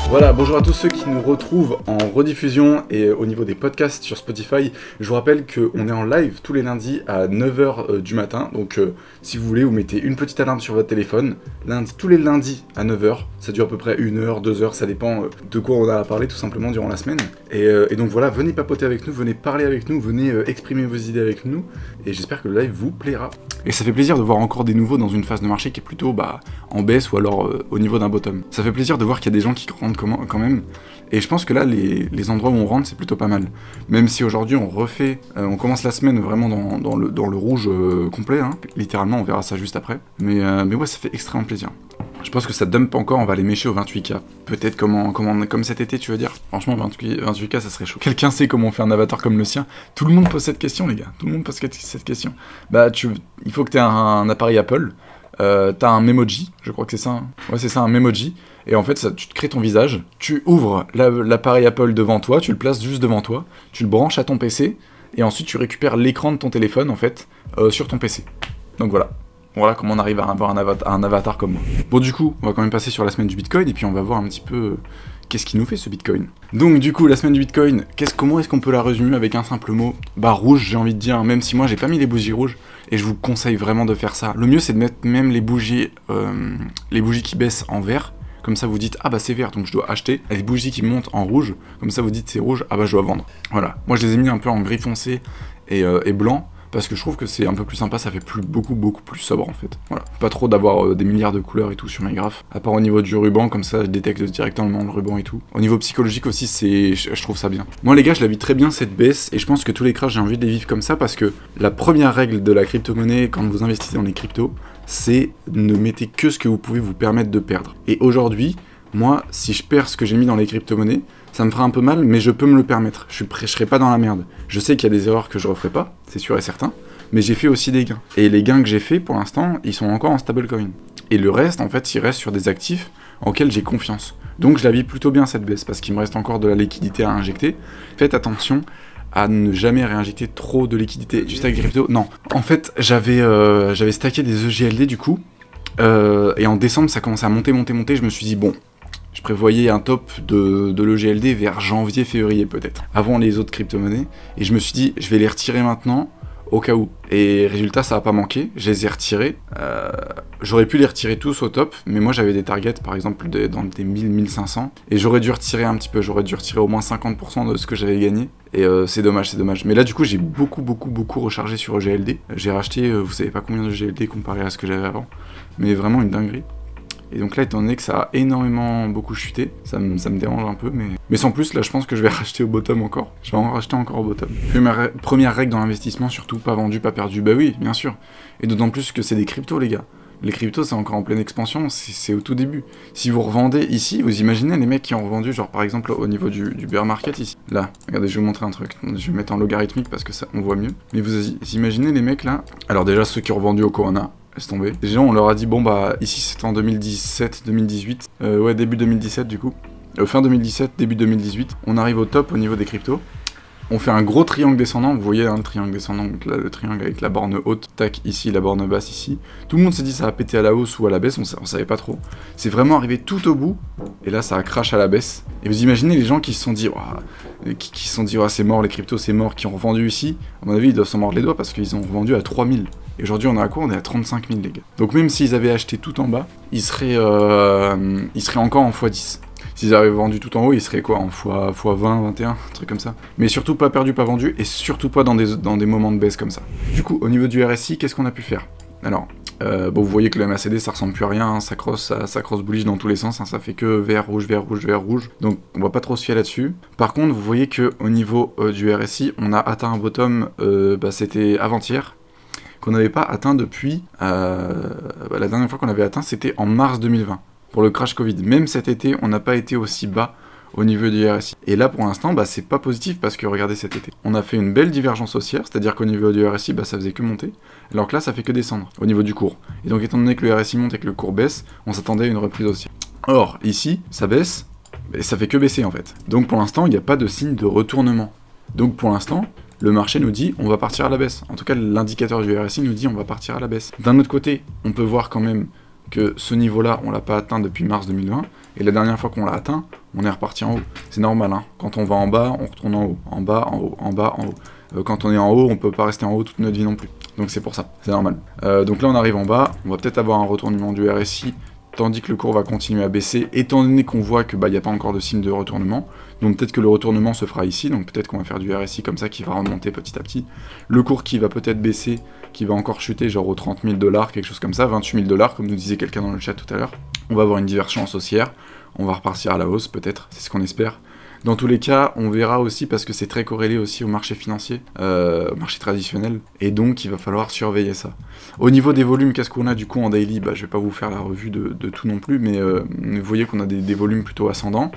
Voilà, bonjour à tous ceux qui nous retrouvent en rediffusion et au niveau des podcasts sur Spotify. Je vous rappelle qu'on est en live tous les lundis à 9h du matin. Donc si vous voulez, vous mettez une petite alarme sur votre téléphone. Tous les lundis à 9h. Ça dure à peu près 1h, 2h, ça dépend de quoi on a à parler tout simplement durant la semaine. Et donc voilà, venez papoter avec nous, venez parler avec nous, venez exprimer vos idées avec nous. Et j'espère que le live vous plaira. Et ça fait plaisir de voir encore des nouveaux dans une phase de marché qui est plutôt en baisse ou alors au niveau d'un bottom. Ça fait plaisir de voir qu'il y a des gens qui rentrent quand même. Et je pense que là, les endroits où on rentre, c'est plutôt pas mal. Même si aujourd'hui, on commence la semaine vraiment dans le rouge complet. Hein. Littéralement, on verra ça juste après. Mais ouais, ça fait extrêmement plaisir. Je pense que ça dump encore, on va les mécher au 28K. Peut-être comme cet été, tu veux dire. Franchement, 28K, ça serait chaud. Quelqu'un sait comment on fait un avatar comme le sien? Tout le monde pose cette question, les gars. Tout le monde pose cette question. Il faut que tu aies un appareil Apple. T'as un Memoji, je crois que c'est ça. Hein. Ouais, c'est ça, un Memoji. Et en fait, tu te crées ton visage, tu ouvres l'appareil Apple devant toi, tu le places juste devant toi, tu le branches à ton PC, et ensuite tu récupères l'écran de ton téléphone, en fait, sur ton PC. Donc voilà. Voilà comment on arrive à avoir un avatar comme moi. Bon, du coup, on va quand même passer sur la semaine du Bitcoin, et puis on va voir un petit peu qu'est-ce qui nous fait ce Bitcoin. Donc du coup, la semaine du Bitcoin, comment est-ce qu'on peut la résumer avec un simple mot? Rouge, j'ai envie de dire, même si moi j'ai pas mis les bougies rouges, et je vous conseille vraiment de faire ça. Le mieux, c'est de mettre même les bougies qui baissent en vert. Comme ça, vous dites, c'est vert, donc je dois acheter. Et les bougies qui montent en rouge, comme ça, vous dites, c'est rouge, je dois vendre. Voilà. Moi, je les ai mis un peu en gris foncé et blanc, parce que je trouve que c'est un peu plus sympa, ça fait beaucoup plus sobre, en fait. Voilà. Pas trop d'avoir des milliards de couleurs et tout sur mes graphes. À part au niveau du ruban, comme ça, je détecte directement le ruban et tout. Au niveau psychologique aussi, je trouve ça bien. Moi, les gars, je la vis très bien, cette baisse, et je pense que tous les crashs, j'ai envie de les vivre comme ça, parce que la première règle de la crypto-monnaie, quand vous investissez dans les cryptos, c'est ne mettez que ce que vous pouvez vous permettre de perdre. Et aujourd'hui, moi, si je perds ce que j'ai mis dans les crypto-monnaies, ça me fera un peu mal, mais je peux me le permettre. Je serai pas dans la merde. Je sais qu'il y a des erreurs que je referai pas, c'est sûr et certain, mais j'ai fait aussi des gains. Et les gains que j'ai fait, pour l'instant, ils sont encore en stablecoin. Et le reste, en fait, il reste sur des actifs auxquels j'ai confiance. Donc je la vis plutôt bien cette baisse, parce qu'il me reste encore de la liquidité à injecter. Faites attention à ne jamais réinjecter trop de liquidité. Du stack crypto, non. En fait, j'avais stacké des EGLD du coup, et en décembre, ça commençait à monter. Je me suis dit, bon, je prévoyais un top de l'EGLD vers janvier-février peut-être, avant les autres crypto-monnaies, et je me suis dit, je vais les retirer maintenant, au cas où. Et résultat, ça n'a pas manqué, je les ai retirés. J'aurais pu les retirer tous au top, mais moi j'avais des targets, par exemple, dans des 1000-1500, et j'aurais dû retirer un petit peu, j'aurais dû retirer au moins 50% de ce que j'avais gagné, et c'est dommage. Mais là, du coup, j'ai beaucoup rechargé sur EGLD. J'ai racheté, vous savez pas combien de EGLD comparé à ce que j'avais avant, mais vraiment une dinguerie. Et donc là, étant donné que ça a beaucoup chuté, ça me dérange un peu, mais sans plus, là, je pense que je vais racheter au bottom encore. Je vais en racheter encore au bottom. Première règle dans l'investissement, surtout pas vendu, pas perdu. Bah oui, bien sûr. Et d'autant plus que c'est des cryptos, les gars. Les cryptos, c'est encore en pleine expansion, c'est au tout début. Si vous revendez ici, vous imaginez les mecs qui ont revendu, genre par exemple au niveau du bear market ici. Là, regardez, je vais vous montrer un truc. Je vais mettre en logarithmique parce que ça, on voit mieux. Mais vous imaginez les mecs là. Alors déjà, ceux qui ont revendu au Corona, laisse tomber. Déjà, on leur a dit, ici c'était en 2017, 2018. Ouais, début 2017 du coup. Fin 2017, début 2018. On arrive au top au niveau des cryptos. On fait un gros triangle descendant, vous voyez le triangle descendant, donc là le triangle avec la borne haute, tac, ici, la borne basse ici. Tout le monde s'est dit ça va péter à la hausse ou à la baisse, on savait pas trop. C'est vraiment arrivé tout au bout, et là ça a crash à la baisse. Et vous imaginez les gens qui se sont dit, c'est mort, les cryptos c'est mort, qui ont revendu ici, à mon avis ils doivent s'en mordre les doigts parce qu'ils ont revendu à 3000. Et aujourd'hui on est à quoi? On est à 35 000 les gars. Donc même s'ils avaient acheté tout en bas, ils seraient encore en x10. S'ils avaient vendu tout en haut, ils seraient quoi, en x20, 21, un truc comme ça. Mais surtout pas perdu, pas vendu, et surtout pas dans des moments de baisse comme ça. Du coup, au niveau du RSI, qu'est-ce qu'on a pu faire? Alors, vous voyez que le MACD, ça ressemble plus à rien, hein, ça cross bullish dans tous les sens, hein, ça fait que vert, rouge, donc on va pas trop se fier là-dessus. Par contre, vous voyez que au niveau du RSI, on a atteint un bottom, c'était avant-hier, qu'on n'avait pas atteint depuis... la dernière fois qu'on avait atteint, c'était en mars 2020. Pour le crash Covid. Même cet été, on n'a pas été aussi bas au niveau du RSI. Et là, pour l'instant, c'est pas positif parce que regardez cet été. On a fait une belle divergence haussière, c'est-à-dire qu'au niveau du RSI, ça faisait que monter, alors que là, ça fait que descendre au niveau du cours. Et donc, étant donné que le RSI monte et que le cours baisse, on s'attendait à une reprise haussière. Or, ici, ça baisse, et ça fait que baisser en fait. Donc, pour l'instant, il n'y a pas de signe de retournement. Donc, pour l'instant, le marché nous dit on va partir à la baisse. En tout cas, l'indicateur du RSI nous dit on va partir à la baisse. D'un autre côté, on peut voir quand même que ce niveau-là, on l'a pas atteint depuis mars 2020, et la dernière fois qu'on l'a atteint, on est reparti en haut. C'est normal, hein. Quand on va en bas, on retourne en haut. En bas, en haut, en bas, en haut. Quand on est en haut, on peut pas rester en haut toute notre vie non plus. Donc c'est pour ça, c'est normal. Donc là on arrive en bas, on va peut-être avoir un retournement du RSI, tandis que le cours va continuer à baisser, étant donné qu'on voit que il n'y a pas encore de signe de retournement. Donc peut-être que le retournement se fera ici, donc peut-être qu'on va faire du RSI comme ça qui va remonter petit à petit. Le cours qui va peut-être baisser, qui va encore chuter genre aux 30 000 $, quelque chose comme ça, 28 000 $, comme nous disait quelqu'un dans le chat tout à l'heure. On va avoir une divergence haussière, on va repartir à la hausse peut-être, c'est ce qu'on espère. Dans tous les cas, on verra aussi parce que c'est très corrélé aussi au marché financier, au marché traditionnel, et donc il va falloir surveiller ça. Au niveau des volumes, qu'est-ce qu'on a du coup en daily? Je vais pas vous faire la revue de tout non plus, mais vous voyez qu'on a des volumes plutôt ascendants.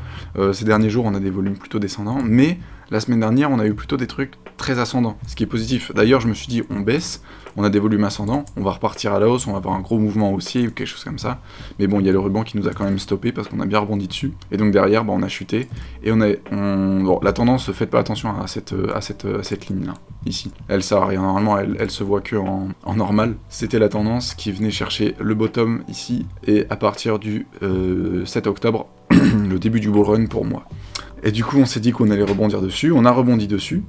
Ces derniers jours, on a des volumes plutôt descendants, mais la semaine dernière, on a eu plutôt des trucs très ascendants, ce qui est positif. D'ailleurs, je me suis dit, on baisse, on a des volumes ascendants, on va repartir à la hausse, on va avoir un gros mouvement haussier ou quelque chose comme ça. Mais bon, il y a le ruban qui nous a quand même stoppé parce qu'on a bien rebondi dessus. Et donc derrière, on a chuté. Et bon, la tendance, faites pas attention à cette ligne-là, ici. Elle sert à rien, normalement, elle se voit que en normal. C'était la tendance qui venait chercher le bottom ici. Et à partir du 7 octobre, le début du bull run pour moi. Et du coup, on s'est dit qu'on allait rebondir dessus, on a rebondi dessus,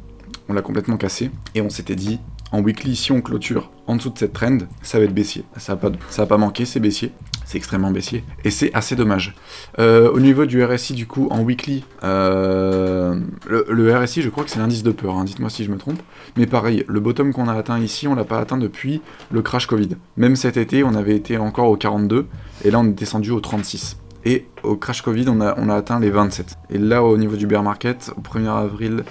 on l'a complètement cassé, et on s'était dit, en weekly, si on clôture en dessous de cette trend, ça va être baissier. Ça va pas manquer, c'est baissier, c'est extrêmement baissier, et c'est assez dommage. Au niveau du RSI, du coup, en weekly, le RSI, je crois que c'est l'indice de peur, hein, dites-moi si je me trompe, mais pareil, le bottom qu'on a atteint ici, on l'a pas atteint depuis le crash Covid. Même cet été, on avait été encore au 42, et là on est descendu au 36. Et au crash Covid, on a atteint les 27. Et là, au niveau du bear market, au 1er avril,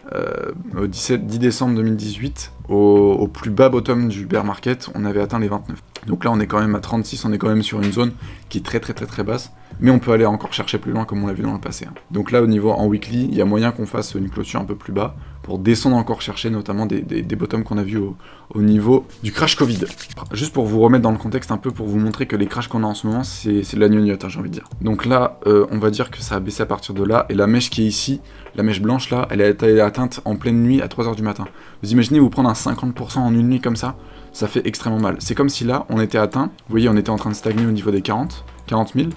au 10 décembre 2018, au plus bas bottom du bear market, on avait atteint les 29. Donc là, on est quand même à 36, on est quand même sur une zone qui est très basse. Mais on peut aller encore chercher plus loin comme on l'a vu dans le passé. Hein. Donc là, au niveau en weekly, il y a moyen qu'on fasse une clôture un peu plus bas pour descendre encore chercher notamment des bottoms qu'on a vus au niveau du crash Covid. Juste pour vous remettre dans le contexte un peu, pour vous montrer que les crashs qu'on a en ce moment, c'est de la gnognotte, hein, j'ai envie de dire. Donc là, on va dire que ça a baissé à partir de là, et la mèche qui est ici, la mèche blanche là, elle a été atteinte en pleine nuit à 3h du matin. Vous imaginez vous prendre un 50% en une nuit comme ça fait extrêmement mal. C'est comme si là, on était atteint, vous voyez, on était en train de stagner au niveau des 40 000,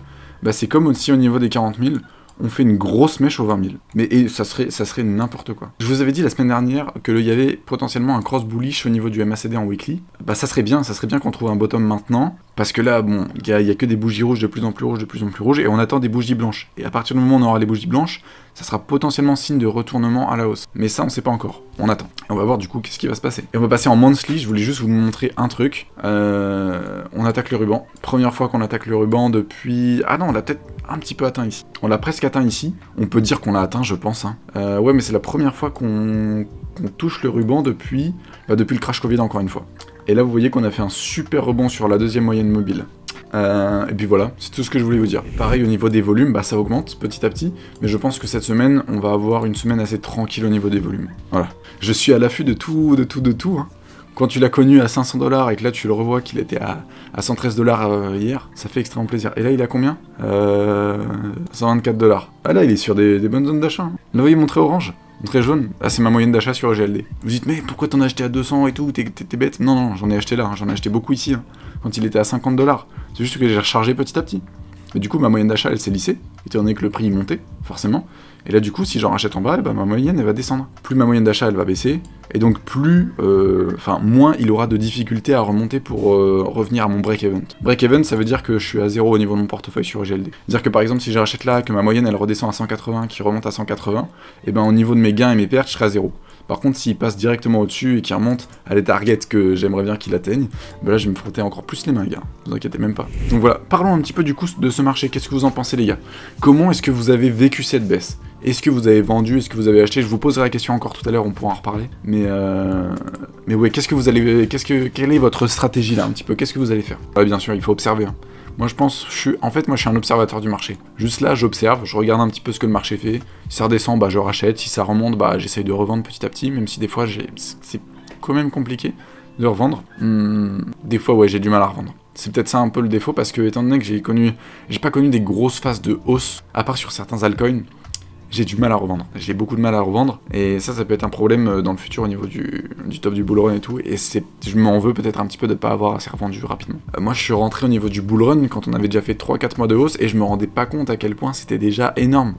bah c'est comme aussi au niveau des 40 000, on fait une grosse mèche aux 20 000. Mais ça serait n'importe quoi. Je vous avais dit la semaine dernière qu'il y avait potentiellement un cross bullish au niveau du MACD en weekly. Bah ça serait bien qu'on trouve un bottom maintenant. Parce que là, bon, il y a que des bougies rouges de plus en plus rouges, et on attend des bougies blanches. Et à partir du moment où on aura les bougies blanches, ça sera potentiellement signe de retournement à la hausse. Mais ça, on sait pas encore. On attend. Et on va voir du coup qu'est-ce qui va se passer. Et on va passer en monthly, je voulais juste vous montrer un truc. On attaque le ruban. Première fois qu'on attaque le ruban depuis... Ah non, on l'a peut-être un petit peu atteint ici. On l'a presque atteint ici. On peut dire qu'on l'a atteint, je pense. Hein. Ouais, mais c'est la première fois qu'on touche le ruban depuis le crash Covid, encore une fois. Et là, vous voyez qu'on a fait un super rebond sur la deuxième moyenne mobile. Et puis voilà, c'est tout ce que je voulais vous dire. Pareil, au niveau des volumes, ça augmente petit à petit, mais je pense que cette semaine, on va avoir une semaine assez tranquille au niveau des volumes. Voilà. Je suis à l'affût de tout. Hein. Quand tu l'as connu à 500 $ et que là, tu le revois qu'il était à 113 $ hier, ça fait extrêmement plaisir. Et là, il a combien 124 $. Ah là, il est sur des bonnes zones d'achat. Hein. Là, vous voyez, montré orange. Très jaune, ah, c'est ma moyenne d'achat sur EGLD. Vous dites, mais pourquoi t'en as acheté à 200 et tout, t'es bête? Non, j'en ai acheté là, j'en ai acheté beaucoup ici, hein, quand il était à 50 $. C'est juste que j'ai rechargé petit à petit. Et du coup, ma moyenne d'achat, elle s'est lissée, étant donné que le prix montait, forcément. Et là, du coup, si j'en rachète en bas, ma moyenne, elle va descendre. Plus ma moyenne d'achat, elle va baisser, et donc moins il aura de difficultés à remonter pour revenir à mon break-even. Break-even, ça veut dire que je suis à 0 au niveau de mon portefeuille sur EGLD. C'est-à-dire que par exemple, si je rachète là, que ma moyenne, elle redescend à 180, qui remonte à 180, et au niveau de mes gains et mes pertes, je serai à 0. Par contre, s'il passe directement au-dessus et qu'il remonte à les targets que j'aimerais bien qu'il atteigne, là je vais me frotter encore plus les mains, gars. Ne vous inquiétez même pas. Donc voilà, parlons un petit peu du coup de ce marché. Qu'est-ce que vous en pensez, les gars? Comment est-ce que vous avez vécu cette baisse? Est-ce que vous avez vendu? Est-ce que vous avez acheté? Je vous poserai la question encore tout à l'heure, on pourra en reparler. Mais ouais, quelle est votre stratégie là un petit peu? Qu'est-ce que vous allez faire? Ouais, bien sûr, il faut observer. Hein. Moi je pense, je suis un observateur du marché. Juste là, j'observe, je regarde un petit peu ce que le marché fait. Si ça redescend, je rachète. Si ça remonte, j'essaye de revendre petit à petit, même si des fois c'est quand même compliqué de revendre. Des fois, ouais, j'ai du mal à revendre. C'est peut-être ça un peu le défaut, parce que étant donné que j'ai pas connu des grosses phases de hausse, à part sur certains altcoins, j'ai du mal à revendre. J'ai beaucoup de mal à revendre, et ça peut être un problème dans le futur au niveau du top du bull run et tout, et je m'en veux peut-être un petit peu de ne pas avoir assez revendu rapidement. Moi je suis rentré au niveau du bull run quand on avait déjà fait 3-4 mois de hausse, et je me rendais pas compte à quel point c'était déjà énorme.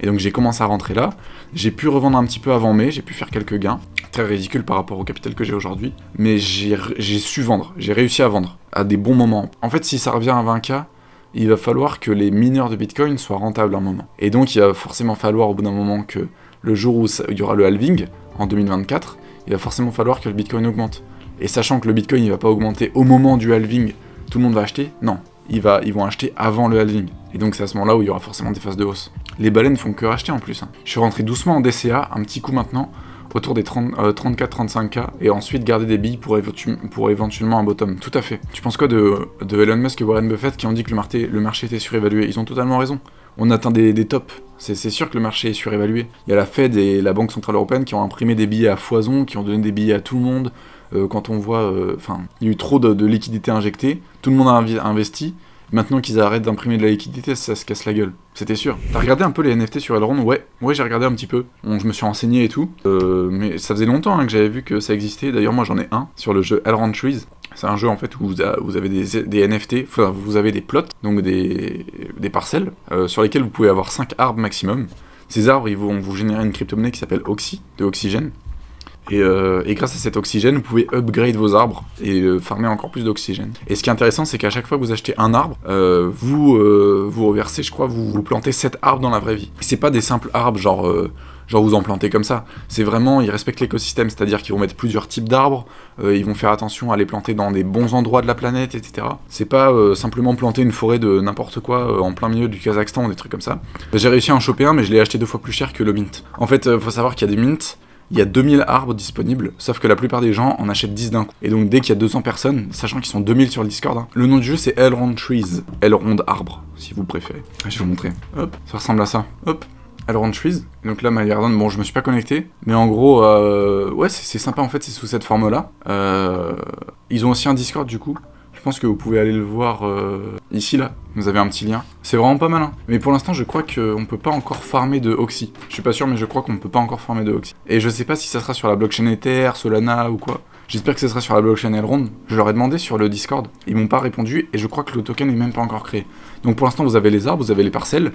Et donc j'ai commencé à rentrer là, j'ai pu revendre un petit peu avant mai, j'ai pu faire quelques gains, très ridicule par rapport au capital que j'ai aujourd'hui, mais j'ai su vendre, j'ai réussi à vendre, à des bons moments. En fait, si ça revient à 20K, il va falloir que les mineurs de Bitcoin soient rentables à un moment. Et donc il va forcément falloir au bout d'un moment que le jour où il y aura le halving, en 2024, il va forcément falloir que le Bitcoin augmente. Et sachant que le Bitcoin il va pas augmenter au moment du halving, tout le monde va acheter, non. Ils vont acheter avant le halving. Et donc c'est à ce moment-là où il y aura forcément des phases de hausse. Les baleines font que racheter en plus. Je suis rentré doucement en DCA, un petit coup maintenant, autour des 34-35K, et ensuite garder des billes pour éventuellement un bottom. Tout à fait. Tu penses quoi de Elon Musk et Warren Buffett qui ont dit que le marché était surévalué? Ils ont totalement raison. On atteint des tops. C'est sûr que le marché est surévalué. Il y a la Fed et la Banque Centrale Européenne qui ont imprimé des billets à foison, qui ont donné des billets à tout le monde. Quand on voit... il y a eu trop de liquidités injectées, tout le monde a investi. Maintenant qu'ils arrêtent d'imprimer de la liquidité, ça se casse la gueule. C'était sûr. T'as regardé un peu les NFT sur Elrond? Ouais, j'ai regardé un petit peu. Bon, je me suis renseigné et tout. Mais ça faisait longtemps que j'avais vu que ça existait. D'ailleurs, moi j'en ai un sur le jeu Elrond Trees. C'est un jeu en fait où vous avez des NFT, enfin vous avez des plots, donc des parcelles, sur lesquelles vous pouvez avoir 5 arbres maximum. Ces arbres, ils vont vous générer une crypto-monnaie qui s'appelle Oxy, de oxygène. Et grâce à cet oxygène, vous pouvez upgrade vos arbres et farmer encore plus d'oxygène. Et ce qui est intéressant, c'est qu'à chaque fois que vous achetez un arbre, vous reversez, je crois, vous plantez 7 arbres dans la vraie vie. C'est pas des simples arbres, genre vous en plantez comme ça. C'est vraiment, ils respectent l'écosystème, c'est-à-dire qu'ils vont mettre plusieurs types d'arbres, ils vont faire attention à les planter dans des bons endroits de la planète, etc. C'est pas simplement planter une forêt de n'importe quoi en plein milieu du Kazakhstan ou des trucs comme ça. J'ai réussi à en choper un, mais je l'ai acheté 2 fois plus cher que le mint. En fait, faut savoir qu'il y a des mints. Il y a 2000 arbres disponibles, sauf que la plupart des gens en achètent 10 d'un coup. Et donc dès qu'il y a 200 personnes, sachant qu'ils sont 2000 sur le Discord, le nom du jeu c'est Elrond Trees, Elrond Arbre, si vous préférez. Je vais vous montrer. Hop, ça ressemble à ça. Hop, Elrond Trees. Et donc là, Maillardon, bon, je me suis pas connecté, mais en gros, ouais, c'est sympa en fait, c'est sous cette forme-là. Ils ont aussi un Discord du coup. Je pense que vous pouvez aller le voir ici, là. Vous avez un petit lien. C'est vraiment pas mal, hein. Mais pour l'instant, je crois qu'on peut pas encore farmer de Oxy. Je suis pas sûr, mais je crois qu'on peut pas encore farmer de Oxy. Et je sais pas si ça sera sur la blockchain Ether, Solana ou quoi. J'espère que ça sera sur la blockchain Elrond. Je leur ai demandé sur le Discord. Ils m'ont pas répondu et je crois que le token n'est même pas encore créé. Donc pour l'instant, vous avez les arbres, vous avez les parcelles.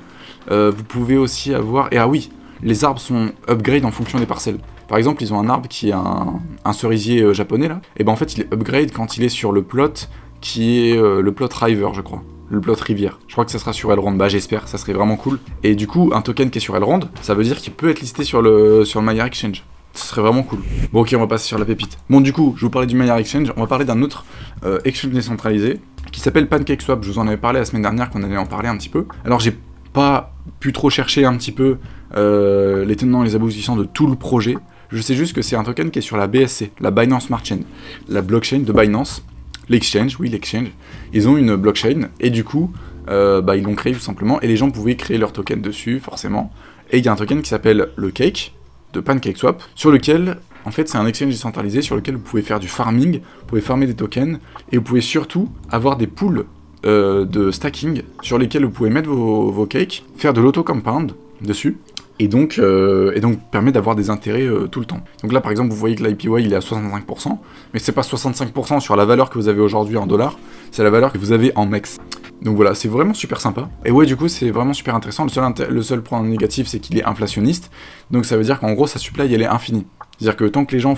Vous pouvez aussi avoir... Et ah oui, les arbres sont upgrade en fonction des parcelles. Par exemple, ils ont un arbre qui est un cerisier japonais, là. Et ben en fait, il est upgrade quand il est sur le plot qui est le plot River, je crois. Le plot rivière. Je crois que ça sera sur Elrond. Bah j'espère, ça serait vraiment cool. Et du coup, un token qui est sur Elrond, ça veut dire qu'il peut être listé sur le Maiar Exchange. Ce serait vraiment cool. Bon ok, on va passer sur la pépite. Bon du coup, je vous parlais du Maiar Exchange, on va parler d'un autre exchange décentralisé qui s'appelle PancakeSwap. Je vous en avais parlé la semaine dernière qu'on allait en parler un petit peu. Alors j'ai pas pu trop chercher un petit peu les tenants et les aboutissants de tout le projet. Je sais juste que c'est un token qui est sur la BSC, la Binance Smart Chain, la blockchain de Binance. L'exchange, oui, l'exchange. Ils ont une blockchain, et du coup, ils l'ont créé tout simplement, et les gens pouvaient créer leur token dessus, forcément. Et il y a un token qui s'appelle le Cake, de PancakeSwap, sur lequel, en fait, c'est un exchange décentralisé, sur lequel vous pouvez faire du farming, vous pouvez farmer des tokens, et vous pouvez surtout avoir des pools de stacking, sur lesquels vous pouvez mettre vos cakes, faire de l'auto-compound dessus, et donc permet d'avoir des intérêts tout le temps. Donc là par exemple vous voyez que l'IPY il est à 65%, mais c'est pas 65% sur la valeur que vous avez aujourd'hui en dollars, c'est la valeur que vous avez en MEX. Donc voilà, c'est vraiment super sympa. Et ouais du coup c'est vraiment super intéressant, le seul point négatif c'est qu'il est inflationniste, donc ça veut dire qu'en gros sa supply elle est infinie. C'est-à-dire que tant que les gens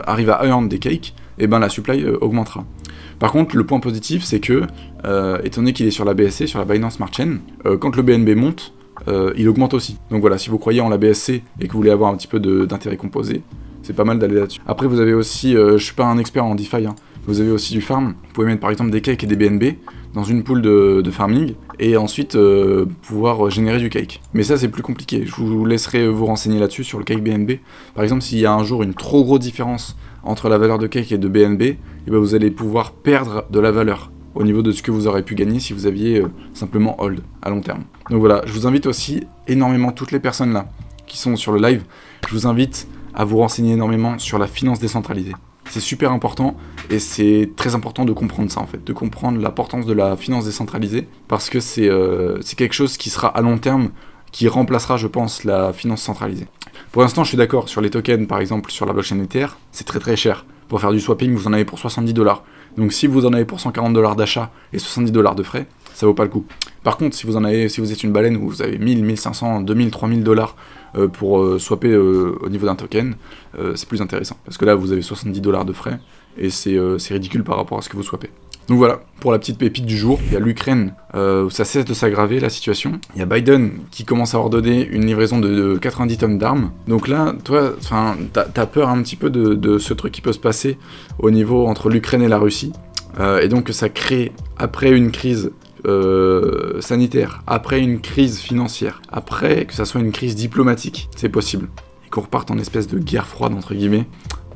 arrivent à earn des cakes, et ben la supply augmentera. Par contre, le point positif, c'est que, étant donné qu'il est sur la BSC, sur la Binance Smart Chain, quand le BNB monte, il augmente aussi. Donc voilà, si vous croyez en la BSC et que vous voulez avoir un petit peu d'intérêt composé, c'est pas mal d'aller là-dessus. Après, vous avez aussi, je suis pas un expert en DeFi, hein, vous avez aussi du farm. Vous pouvez mettre par exemple des cakes et des BNB dans une pool de farming et ensuite pouvoir générer du cake. Mais ça, c'est plus compliqué. Je vous laisserai vous renseigner là-dessus sur le cake BNB. Par exemple, s'il y a un jour une trop grosse différence entre la valeur de cake et de BNB, et ben vous allez pouvoir perdre de la valeur au niveau de ce que vous aurez pu gagner si vous aviez simplement hold à long terme. Donc voilà, je vous invite aussi énormément, toutes les personnes là qui sont sur le live, je vous invite à vous renseigner énormément sur la finance décentralisée. C'est super important et c'est très important de comprendre ça en fait, de comprendre l'importance de la finance décentralisée parce que c'est quelque chose qui sera à long terme, qui remplacera je pense la finance centralisée. Pour l'instant je suis d'accord sur les tokens par exemple sur la blockchain Ether, c'est très cher. Pour faire du swapping vous en avez pour 70 $. Donc si vous en avez pour 140 $ d'achat et 70 $ de frais, ça vaut pas le coup. Par contre, si vous êtes une baleine où vous avez 1000, 1500, 2000, 3000 dollars pour swapper au niveau d'un token, c'est plus intéressant. Parce que là, vous avez 70 dollars de frais, et c'est ridicule par rapport à ce que vous swappez. Donc voilà, pour la petite pépite du jour, il y a l'Ukraine, où ça cesse de s'aggraver la situation. Il y a Biden qui commence à ordonner une livraison de 90 tonnes d'armes. Donc là, toi, t'as peur un petit peu de ce truc qui peut se passer au niveau entre l'Ukraine et la Russie. Et donc que ça crée, après une crise sanitaire, après une crise financière, après que ça soit une crise diplomatique, c'est possible. Et qu'on reparte en espèce de guerre froide, entre guillemets,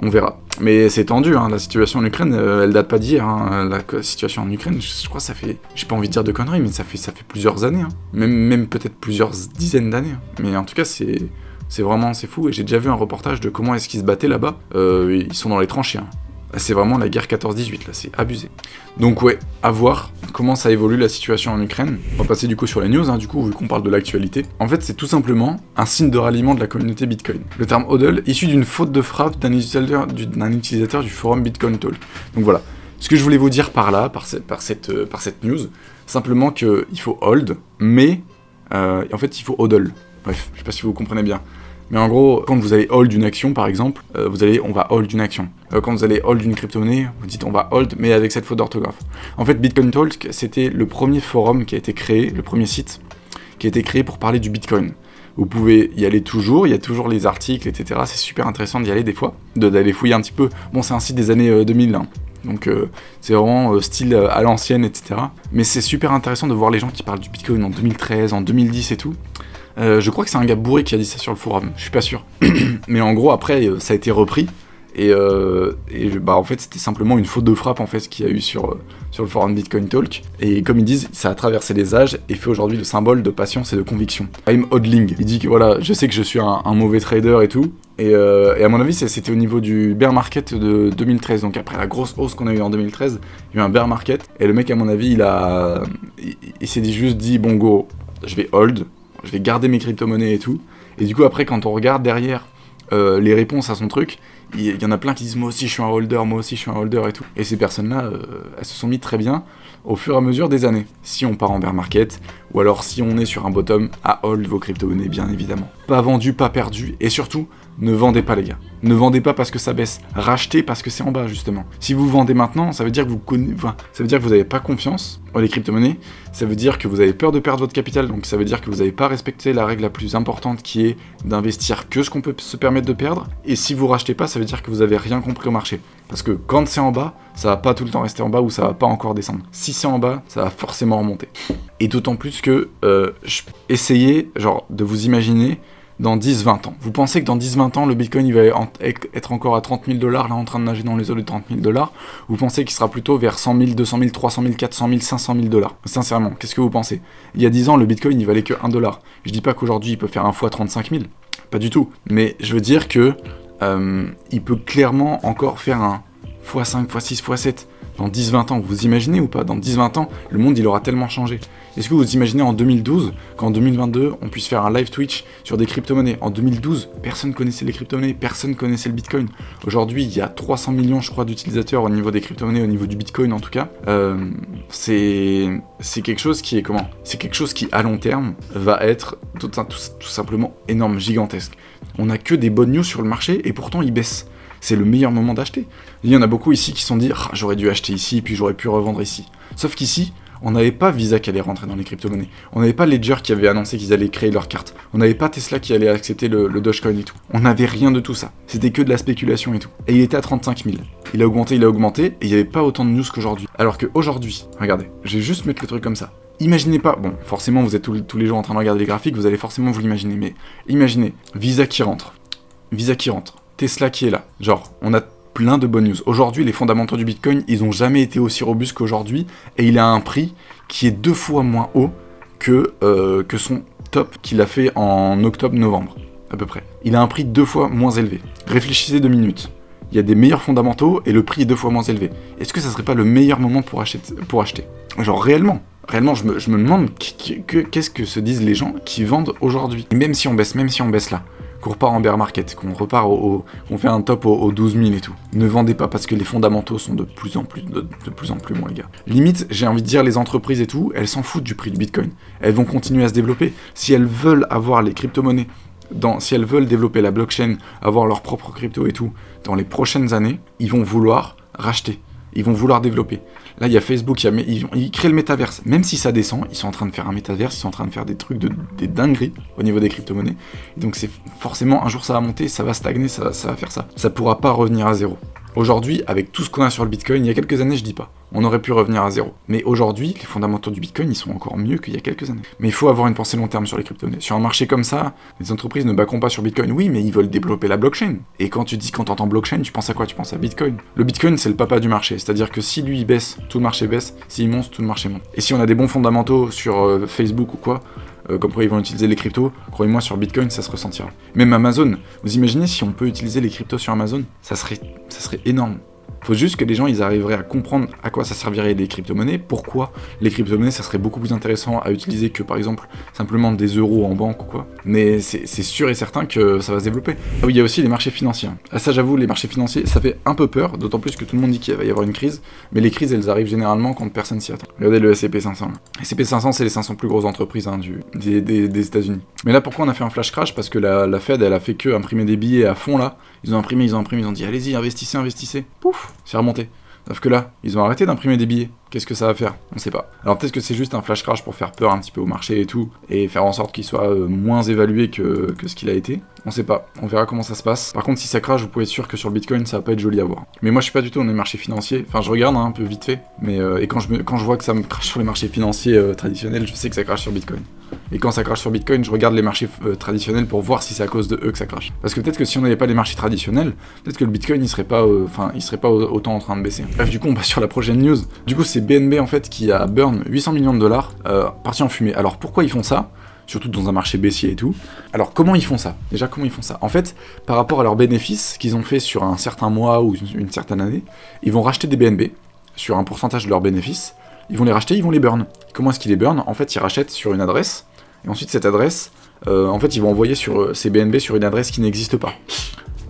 on verra. Mais c'est tendu, hein, la situation en Ukraine, elle date pas d'hier. Hein. La situation en Ukraine, je crois que ça fait, j'ai pas envie de dire de conneries, mais ça fait plusieurs années. Hein. Même peut-être plusieurs dizaines d'années. Hein. Mais en tout cas, c'est fou. Et j'ai déjà vu un reportage de comment est-ce qu'ils se battaient là-bas. Ils sont dans les tranchées. Hein. C'est vraiment la guerre 14-18, là, c'est abusé. Donc ouais, à voir comment ça évolue la situation en Ukraine. On va passer du coup sur les news, hein, du coup, vu qu'on parle de l'actualité. En fait, c'est tout simplement un signe de ralliement de la communauté Bitcoin. Le terme HODL, issu d'une faute de frappe d'un utilisateur du forum Bitcoin Talk. Donc voilà, ce que je voulais vous dire par là, par cette news, simplement qu'il faut hold, mais en fait, il faut HODL. Bref, je sais pas si vous comprenez bien. Mais en gros, quand vous allez hold une action, par exemple, on va hold une action. Quand vous allez hold une crypto-monnaie, vous dites on va hold, mais avec cette faute d'orthographe. En fait, Bitcoin Talk, c'était le premier forum qui a été créé, le premier site qui a été créé pour parler du Bitcoin. Vous pouvez y aller toujours, il y a toujours les articles, etc. C'est super intéressant d'y aller des fois, d'aller fouiller un petit peu. Bon, c'est un site des années 2000, hein. Donc c'est vraiment style à l'ancienne, etc. Mais c'est super intéressant de voir les gens qui parlent du Bitcoin en 2013, en 2010 et tout. Je crois que c'est un gars bourré qui a dit ça sur le forum, je suis pas sûr. Mais en gros, après, ça a été repris. Et en fait, c'était simplement une faute de frappe en fait qu'il y a eu sur le forum Bitcoin Talk. Et comme ils disent, ça a traversé les âges et fait aujourd'hui le symbole de patience et de conviction. I'm hodling. Il dit que voilà, je sais que je suis un mauvais trader et tout. Et à mon avis, c'était au niveau du bear market de 2013. Donc après la grosse hausse qu'on a eu en 2013, il y a eu un bear market. Et le mec, à mon avis, il s'est juste dit, bon go, je vais hold. Je vais garder mes crypto-monnaies et tout. Et du coup, après, quand on regarde derrière les réponses à son truc, il y en a plein qui disent « Moi aussi, je suis un holder, moi aussi, je suis un holder » et tout. Et ces personnes-là, elles se sont mis très bien au fur et à mesure des années. Si on part en bear market, ou alors si on est sur un bottom, à hold vos crypto-monnaies, bien évidemment. Pas vendu, pas perdu. Et surtout, ne vendez pas, les gars. Ne vendez pas parce que ça baisse. Rachetez parce que c'est en bas, justement. Si vous vendez maintenant, ça veut dire que vous n'avez pas confiance en les crypto-monnaies. Ça veut dire que vous avez peur de perdre votre capital. Donc ça veut dire que vous n'avez pas respecté la règle la plus importante qui est d'investir que ce qu'on peut se permettre de perdre. Et si vous rachetez pas, ça veut dire que vous avez rien compris au marché. Parce que quand c'est en bas, ça va pas tout le temps rester en bas ou ça va pas encore descendre. Si c'est en bas, ça va forcément remonter. Et d'autant plus que essayez genre de vous imaginer dans 10-20 ans. Vous pensez que dans 10-20 ans, le Bitcoin il va être encore à 30 000 $, là en train de nager dans les eaux de 30 000 $. Vous pensez qu'il sera plutôt vers 100 000, 200 000, 300 000, 400 000, 500 000 $. Sincèrement, qu'est-ce que vous pensez? Il y a 10 ans, le Bitcoin il valait que 1 $. Je dis pas qu'aujourd'hui il peut faire 1 fois 35 000. Pas du tout. Mais je veux dire que il peut clairement encore faire un x5, x6, x7 dans 10-20 ans. Vous imaginez ou pas? Dans 10-20 ans, le monde il aura tellement changé. Est-ce que vous imaginez en 2012 qu'en 2022 on puisse faire un live Twitch sur des crypto-monnaies? En 2012, personne connaissait les crypto-monnaies, personne connaissait le Bitcoin. Aujourd'hui, il y a 300 millions, je crois, d'utilisateurs au niveau des crypto-monnaies, au niveau du Bitcoin en tout cas. C'est quelque chose qui est comment? C'est quelque chose qui, à long terme, va être tout simplement énorme, gigantesque. On n'a que des bonnes news sur le marché et pourtant il baisse. C'est le meilleur moment d'acheter. Il y en a beaucoup ici qui se sont dit « J'aurais dû acheter ici, puis j'aurais pu revendre ici. » Sauf qu'ici, on n'avait pas Visa qui allait rentrer dans les crypto-monnaies. On n'avait pas Ledger qui avait annoncé qu'ils allaient créer leur carte. On n'avait pas Tesla qui allait accepter le Dogecoin et tout. On n'avait rien de tout ça. C'était que de la spéculation et tout. Et il était à 35 000. Il a augmenté, et il n'y avait pas autant de news qu'aujourd'hui. Alors qu'aujourd'hui, regardez, je vais juste mettre le truc comme ça. Imaginez pas, bon, forcément vous êtes tous les jours en train de regarder les graphiques, vous allez forcément vous l'imaginer, mais imaginez, Visa qui rentre, Tesla qui est là. Genre, on a plein de bonnes news. Aujourd'hui, les fondamentaux du Bitcoin, ils n'ont jamais été aussi robustes qu'aujourd'hui, et il a un prix qui est 2 fois moins haut que son top qu'il a fait en octobre-novembre, à peu près. Il a un prix 2 fois moins élevé. Réfléchissez 2 minutes. Il y a des meilleurs fondamentaux, et le prix est 2 fois moins élevé. Est-ce que ça serait pas le meilleur moment pour acheter? Genre, réellement, je me demande qu'est-ce que se disent les gens qui vendent aujourd'hui. Et même si on baisse là, qu'on repart en bear market, qu'on repart qu'on fait un top aux 12 000 et tout. Ne vendez pas parce que les fondamentaux sont de plus en plus bons, les gars. Limite, j'ai envie de dire, les entreprises et tout, elles s'en foutent du prix du Bitcoin. Elles vont continuer à se développer. Si elles veulent avoir les crypto-monnaies, si elles veulent développer la blockchain, avoir leur propre crypto et tout, dans les prochaines années, ils vont vouloir racheter. Ils vont vouloir développer. Là, il y a Facebook, ils créent le métaverse. Même si ça descend, ils sont en train de faire un métaverse, ils sont en train de faire des trucs, des dingueries au niveau des crypto-monnaies. Et donc, c'est forcément, un jour, ça va monter, ça va stagner, ça va faire ça. Ça pourra pas revenir à zéro. Aujourd'hui, avec tout ce qu'on a sur le Bitcoin, il y a quelques années, je dis pas, on aurait pu revenir à zéro. Mais aujourd'hui, les fondamentaux du Bitcoin, ils sont encore mieux qu'il y a quelques années. Mais il faut avoir une pensée long terme sur les crypto-monnaies. Sur un marché comme ça, les entreprises ne backeront pas sur Bitcoin. Oui, mais ils veulent développer la blockchain. Et quand t'entends blockchain, tu penses à quoi? Tu penses à Bitcoin. Le Bitcoin, c'est le papa du marché. C'est-à-dire que si lui, il baisse, tout le marché baisse. S'il monte, tout le marché monte. Et si on a des bons fondamentaux sur Facebook ou quoi, comme quoi ils vont utiliser les cryptos, croyez-moi, sur Bitcoin, ça se ressentira. Même Amazon, vous imaginez si on peut utiliser les cryptos sur Amazon? Ça serait énorme. Faut juste que les gens ils arriveraient à comprendre à quoi ça servirait les crypto-monnaies, pourquoi les crypto-monnaies ça serait beaucoup plus intéressant à utiliser que par exemple simplement des euros en banque ou quoi. Mais c'est sûr et certain que ça va se développer. Ah oui, il y a aussi les marchés financiers. Ah ça j'avoue, les marchés financiers ça fait un peu peur, d'autant plus que tout le monde dit qu'il va y avoir une crise, mais les crises elles arrivent généralement quand personne s'y attend. Regardez le S&P 500. Le S&P 500 c'est les 500 plus grosses entreprises des États-Unis. Mais là pourquoi on a fait un flash crash? Parce que la Fed elle a fait que imprimer des billets à fond là. Ils ont imprimé, ils ont dit allez-y, investissez. Pouf, c'est remonté. Sauf que là, ils ont arrêté d'imprimer des billets. Qu'est-ce que ça va faire? On sait pas. Alors peut-être que c'est juste un flash crash pour faire peur un petit peu au marché et tout, et faire en sorte qu'il soit moins évalué que ce qu'il a été. On sait pas. On verra comment ça se passe. Par contre, si ça crache, vous pouvez être sûr que sur le Bitcoin, ça va pas être joli à voir. Mais moi, je suis pas du tout dans les marchés financiers. Enfin, je regarde un peu vite fait. Mais et quand je vois que ça me crache sur les marchés financiers traditionnels, je sais que ça crache sur Bitcoin. Et quand ça crache sur Bitcoin, je regarde les marchés traditionnels pour voir si c'est à cause de eux que ça crache. Parce que peut-être que si on n'avait pas les marchés traditionnels, peut-être que le Bitcoin il serait pas, autant en train de baisser. Bref, du coup, on passe sur la prochaine news. Du coup, c'est BNB en fait qui a burn 800 millions de dollars parti en fumée. Alors pourquoi ils font ça? Surtout dans un marché baissier et tout. Alors comment ils font ça? Déjà, comment ils font ça? En fait, par rapport à leurs bénéfices qu'ils ont fait sur un certain mois ou une certaine année, ils vont racheter des BNB sur un pourcentage de leurs bénéfices. Ils vont les racheter, ils vont les burn. Comment est-ce qu'ils les burn? En fait, ils rachètent sur une adresse. Et ensuite, cette adresse, en fait, ils vont envoyer sur ces BNB sur une adresse qui n'existe pas.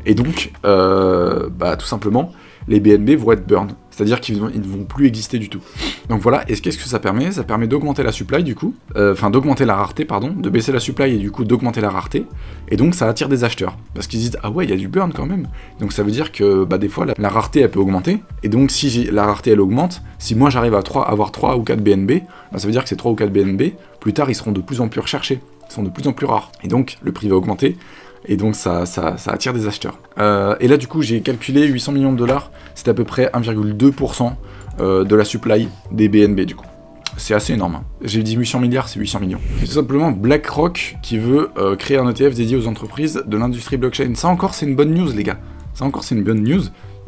Et donc, tout simplement, les BNB vont être burn. C'est-à-dire qu'ils ne vont plus exister du tout. Donc voilà, et qu'est-ce que ça permet? Ça permet d'augmenter la supply du coup, d'augmenter la rareté, pardon, de baisser la supply et du coup d'augmenter la rareté, et donc ça attire des acheteurs. Parce qu'ils disent, ah ouais, il y a du burn quand même. Donc ça veut dire que des fois, la rareté elle peut augmenter, et donc si la rareté elle augmente, si moi j'arrive à avoir 3 ou 4 BNB, ça veut dire que ces 3 ou 4 BNB, plus tard ils seront de plus en plus recherchés, ils sont de plus en plus rares. Et donc le prix va augmenter, et donc ça attire des acheteurs. Et là du coup j'ai calculé 800 millions de dollars, c'est à peu près 1,2% de la supply des BNB du coup. C'est assez énorme. Hein. J'ai dit 800 milliards, c'est 800 millions. C'est tout simplement BlackRock qui veut créer un ETF dédié aux entreprises de l'industrie blockchain. Ça encore c'est une bonne news les gars. Ça encore c'est une bonne news.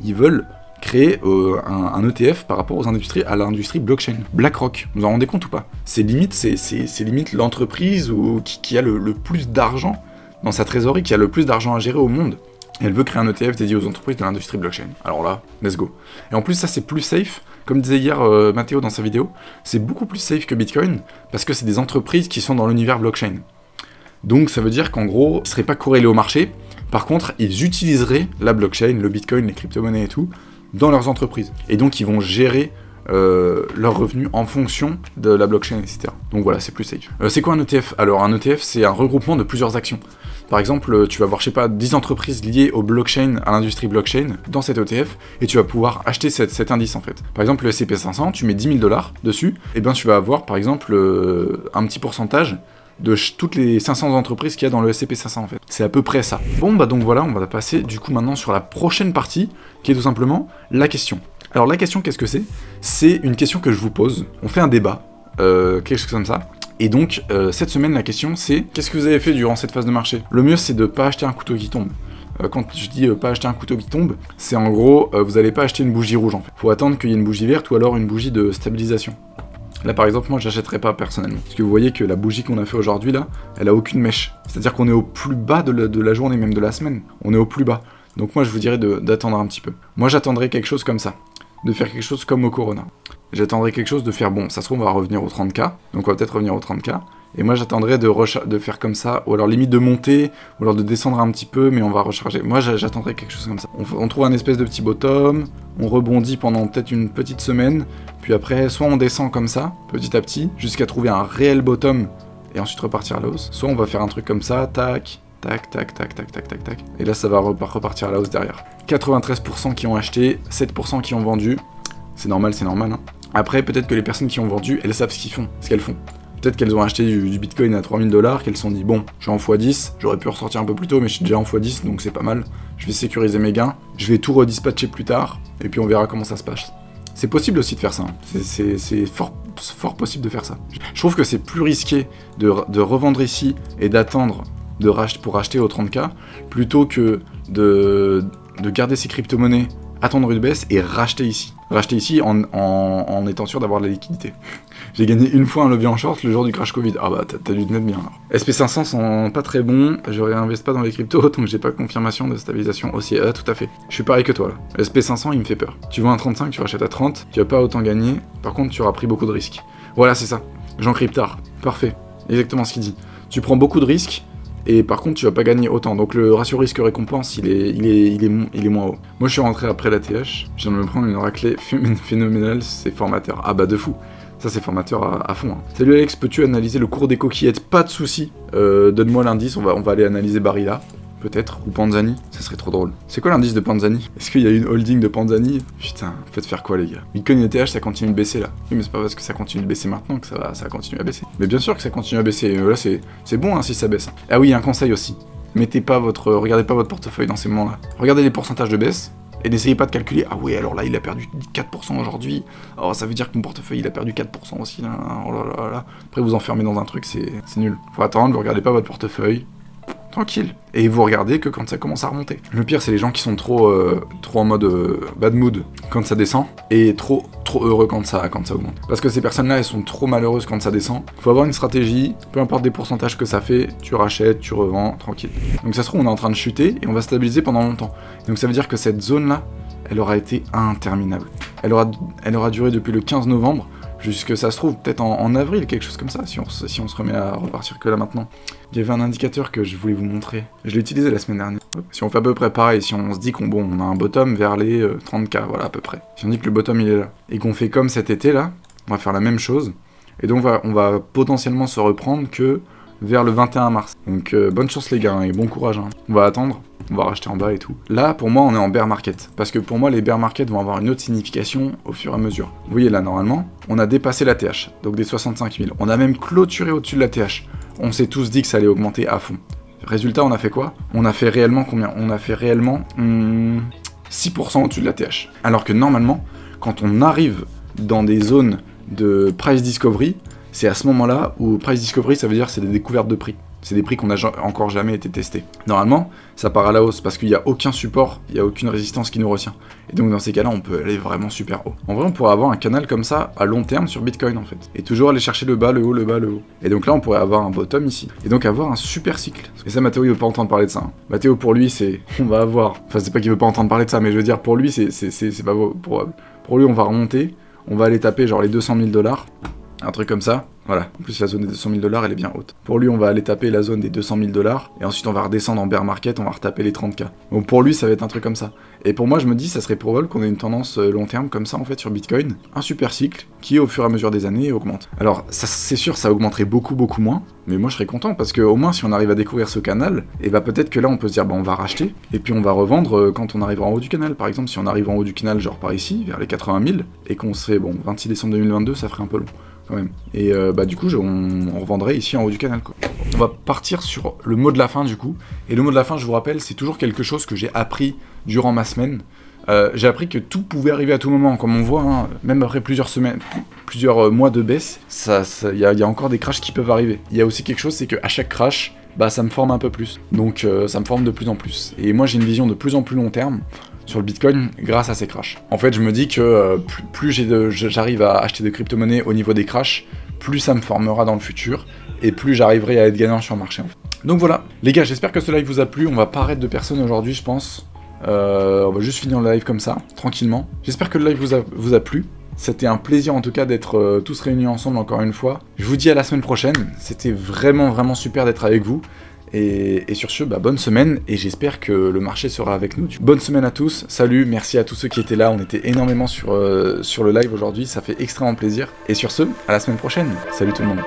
Ils veulent créer un ETF par rapport à l'industrie blockchain. BlackRock, vous en rendez compte ou pas? C'est limite l'entreprise qui a le plus d'argent dans sa trésorerie, qui a le plus d'argent à gérer au monde. Et elle veut créer un ETF dédié aux entreprises de l'industrie blockchain. Alors là, let's go. Et en plus, ça c'est plus safe, comme disait hier Mathéo dans sa vidéo, c'est beaucoup plus safe que Bitcoin, parce que c'est des entreprises qui sont dans l'univers blockchain. Donc ça veut dire qu'en gros, ils ne seraient pas corrélés au marché, par contre, ils utiliseraient la blockchain, le Bitcoin, les crypto-monnaies et tout, dans leurs entreprises. Et donc ils vont gérer leurs revenus en fonction de la blockchain, etc. Donc voilà, c'est plus safe. C'est quoi un ETF? Alors un ETF, c'est un regroupement de plusieurs actions. Par exemple, tu vas avoir, je sais pas, 10 entreprises liées au blockchain, à l'industrie blockchain, dans cet ETF, et tu vas pouvoir acheter cet indice en fait. Par exemple, le S&P 500, tu mets 10 000 $ dessus, et bien tu vas avoir par exemple un petit pourcentage de toutes les 500 entreprises qu'il y a dans le S&P 500 en fait. C'est à peu près ça. Bon donc voilà, on va passer du coup maintenant sur la prochaine partie, qui est tout simplement la question. Alors la question, qu'est-ce que c'est? C'est une question que je vous pose, on fait un débat, quelque chose comme ça. Et donc, cette semaine, la question c'est, qu'est-ce que vous avez fait durant cette phase de marché? Le mieux, c'est de pas acheter un couteau qui tombe. Quand je dis pas acheter un couteau qui tombe, c'est en gros, vous n'allez pas acheter une bougie rouge en fait. Faut attendre qu'il y ait une bougie verte ou alors une bougie de stabilisation. Là par exemple, moi j'achèterais pas personnellement. Parce que vous voyez que la bougie qu'on a fait aujourd'hui là, elle a aucune mèche. C'est-à-dire qu'on est au plus bas de la journée, même de la semaine. On est au plus bas. Donc moi je vous dirais d'attendre un petit peu. Moi j'attendrais quelque chose comme ça. de faire quelque chose comme au Corona. J'attendrai quelque chose de faire, bon, ça se trouve on va revenir au 30K, donc on va peut-être revenir au 30K, et moi j'attendrai de faire comme ça, ou alors limite de monter, ou alors de descendre un petit peu, mais on va recharger. Moi j'attendrai quelque chose comme ça. On trouve un espèce de petit bottom, on rebondit pendant peut-être une petite semaine, puis après soit on descend comme ça, petit à petit, jusqu'à trouver un réel bottom, et ensuite repartir à la hausse, soit on va faire un truc comme ça, tac, tac, tac, tac, tac, tac, tac, tac, et là ça va repartir à la hausse derrière. 93% qui ont acheté, 7% qui ont vendu, c'est normal, hein. Après, peut-être que les personnes qui ont vendu, elles savent ce qu'elles font. Peut-être qu'elles ont acheté du Bitcoin à 3000 $, qu'elles se sont dit, bon, je suis en x10, j'aurais pu ressortir un peu plus tôt, mais je suis déjà en x10, donc c'est pas mal. Je vais sécuriser mes gains, je vais tout redispatcher plus tard, et puis on verra comment ça se passe. C'est possible aussi de faire ça, hein. C'est fort possible de faire ça. Je trouve que c'est plus risqué de revendre ici et d'attendre pour racheter au 30K, plutôt que de garder ses crypto-monnaies, attendre une baisse et racheter ici. Racheter ici en étant sûr d'avoir de la liquidité. J'ai gagné une fois un levier en short le jour du crash Covid. Ah bah t'as dû te mettre bien alors. SP500 sont pas très bons, je réinvestis pas dans les cryptos, donc j'ai pas confirmation de stabilisation haussière. Ah tout à fait. Je suis pareil que toi là. SP500 il me fait peur. Tu vends à 35, tu rachètes à 30, tu vas pas autant gagner, par contre tu auras pris beaucoup de risques. Voilà c'est ça. Jean Cryptard. Parfait. Exactement ce qu'il dit. Tu prends beaucoup de risques, et par contre tu vas pas gagner autant, donc le ratio risque-récompense il est moins haut. Moi je suis rentré après la TH, je viens de me prendre une raclée phénoménale, c'est formateur. Ah bah de fou, ça c'est formateur à fond. Hein. Salut Alex, peux-tu analyser le cours des coquillettes? Pas de soucis, donne-moi l'indice, on va aller analyser Barilla. Peut-être, ou Panzani, ça serait trop drôle. C'est quoi l'indice de Panzani? Est-ce qu'il y a une holding de Panzani? Putain, faites faire quoi les gars? Bitcoin et ETH ça continue de baisser là. Oui mais c'est pas parce que ça continue de baisser maintenant que ça va continuer à baisser. Mais bien sûr que ça continue à baisser, là c'est bon hein, si ça baisse. Ah oui, un conseil aussi. Regardez pas votre portefeuille dans ces moments-là. Regardez les pourcentages de baisse, et n'essayez pas de calculer, ah oui alors là il a perdu 4% aujourd'hui, oh ça veut dire que mon portefeuille il a perdu 4% aussi, là, oh là là là. Après vous enfermez dans un truc, c'est nul. Faut attendre, vous regardez pas votre portefeuille. Tranquille. Et vous regardez que quand ça commence à remonter. Le pire, c'est les gens qui sont trop en mode bad mood quand ça descend, et trop heureux quand ça augmente. Parce que ces personnes-là, elles sont trop malheureuses quand ça descend. Faut avoir une stratégie, peu importe des pourcentages que ça fait, tu rachètes, tu revends, tranquille. Donc ça se trouve, on est en train de chuter, et on va stabiliser pendant longtemps. Donc ça veut dire que cette zone-là, elle aura été interminable. Elle aura duré depuis le 15 novembre, jusque ça se trouve peut-être en avril, quelque chose comme ça, si on se remet à repartir que là maintenant. Il y avait un indicateur que je voulais vous montrer, je l'ai utilisé la semaine dernière. Si on fait à peu près pareil, si on se dit qu'on a un bottom vers les 30K, voilà à peu près. Si on dit que le bottom il est là, et qu'on fait comme cet été là, on va faire la même chose, et donc on va potentiellement se reprendre que vers le 21 mars. Donc bonne chance les gars, hein, et bon courage, hein. On va attendre. On va racheter en bas et tout. Là, pour moi, on est en bear market. Parce que pour moi, les bear market vont avoir une autre signification au fur et à mesure. Vous voyez là, normalement, on a dépassé la TH, donc des 65 000. On a même clôturé au-dessus de la TH. On s'est tous dit que ça allait augmenter à fond. Résultat, on a fait quoi? On a fait réellement combien? On a fait réellement 6% au-dessus de la TH. Alors que normalement, quand on arrive dans des zones de price discovery, c'est à ce moment-là où price discovery, ça veut dire c'est des découvertes de prix. C'est des prix qu'on n'a encore jamais été testés. Normalement, ça part à la hausse parce qu'il n'y a aucun support, il n'y a aucune résistance qui nous retient. Et donc dans ces cas-là, on peut aller vraiment super haut. En vrai, on pourrait avoir un canal comme ça à long terme sur Bitcoin en fait. Et toujours aller chercher le bas, le haut, le bas, le haut. Et donc là, on pourrait avoir un bottom ici. Et donc avoir un super cycle. Et ça, Mathéo, il veut pas entendre parler de ça. Hein. Mathéo, pour lui, c'est... On va avoir... Enfin, c'est pas qu'il veut pas entendre parler de ça, mais je veux dire, pour lui, c'est pas probable. Pour lui, on va remonter, on va aller taper genre les 200 000 $. Un truc comme ça, voilà. En plus, la zone des 200 000 $, elle est bien haute. Pour lui, on va aller taper la zone des 200 000 $, et ensuite on va redescendre en bear market, on va retaper les 30K. Donc pour lui, ça va être un truc comme ça. Et pour moi, je me dis, ça serait probable qu'on ait une tendance long terme comme ça, en fait, sur Bitcoin. Un super cycle, qui, au fur et à mesure des années, augmente. Alors, c'est sûr, ça augmenterait beaucoup moins, mais moi, je serais content, parce que au moins, si on arrive à découvrir ce canal, et bah peut-être que là, on peut se dire, bah on va racheter, et puis on va revendre quand on arrivera en haut du canal. Par exemple, si on arrive en haut du canal, genre par ici, vers les 80 000, et qu'on serait, bon, 26 décembre 2022, ça ferait un peu long. Quand même. Et bah du coup on revendrait ici en haut du canal quoi. On va partir sur le mot de la fin du coup. Et le mot de la fin, je vous rappelle, c'est toujours quelque chose que j'ai appris durant ma semaine. J'ai appris que tout pouvait arriver à tout moment, comme on voit, hein, même après plusieurs semaines, plusieurs mois de baisse, y a encore des crashs qui peuvent arriver. Il y a aussi quelque chose, c'est qu'à chaque crash, bah ça me forme un peu plus. Donc ça me forme de plus en plus. Et moi j'ai une vision de plus en plus long terme sur le Bitcoin grâce à ces crashs. En fait, je me dis que plus j'arrive à acheter des crypto-monnaies au niveau des crashs, plus ça me formera dans le futur, et plus j'arriverai à être gagnant sur le marché. En fait. Donc voilà, les gars, j'espère que ce live vous a plu. On va pas arrêter de personnes aujourd'hui, je pense. On va juste finir le live comme ça, tranquillement. J'espère que le live vous a plu. C'était un plaisir en tout cas d'être tous réunis ensemble encore une fois. Je vous dis à la semaine prochaine. C'était vraiment super d'être avec vous. Et sur ce, bonne semaine, et j'espère que le marché sera avec nous. Bonne semaine à tous, salut, merci à tous ceux qui étaient là, on était énormément sur le live aujourd'hui, ça fait extrêmement plaisir. Et sur ce, à la semaine prochaine, salut tout le monde.